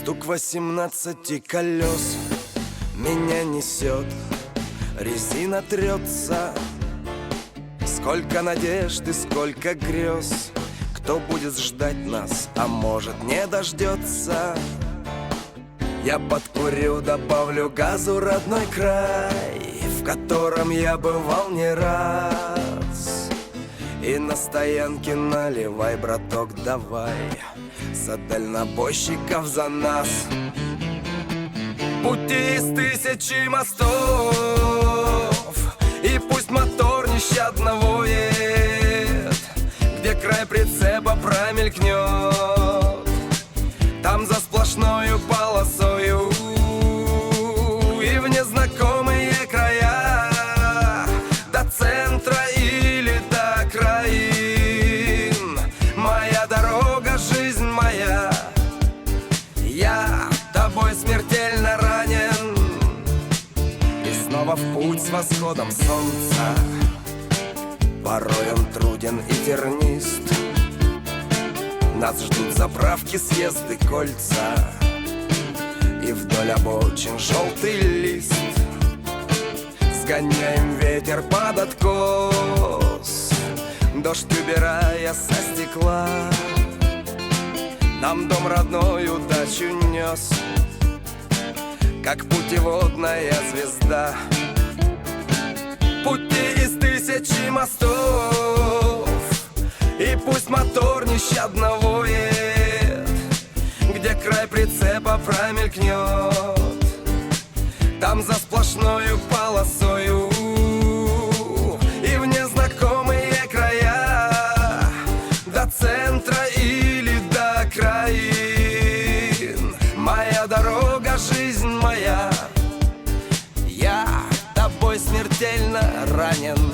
Стук 18 колес меня несет, резина трется. Сколько надежд и сколько грез, кто будет ждать нас, а может не дождется. Я подкурю, добавлю газу родной край, в котором я бывал не раз. И на стоянке наливай, браток, давай, за дальнобойщиков, за нас. Пути из тысячи мостов, и пусть мотор нещадно воет, где край прицепа промелькнет, там за сплошною полосою и в незнакомые края, до центра или до окраин. Моя дорога, жизнь моя, я тобой смертельно ранен. И снова в путь с восходом солнца, порой он труден и тернист. Нас ждут заправки, съезды, кольца, и вдоль обочин желтый лист. Сгоняем ветер под откос, дождь убирая со стекла. Нам дом родной удачу нес, как путеводная звезда. Пути из тысячи мостов, и пусть мотор нещадно воет, где край прицепа промелькнет, там за сплошною полосою и в незнакомые края, до центра или до окраин. Моя дорога, жизнь моя, я тобой смертельно ранен.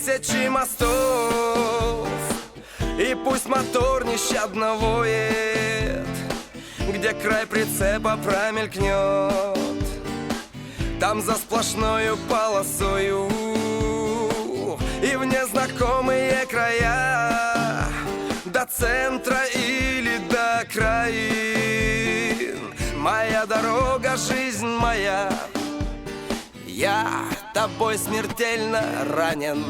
Тысячи мостов, и пусть мотор нещадно воет, где край прицепа промелькнет, там за сплошною полосою и в незнакомые края, до центра или до окраин. Моя дорога, жизнь моя, я тобой смертельно ранен.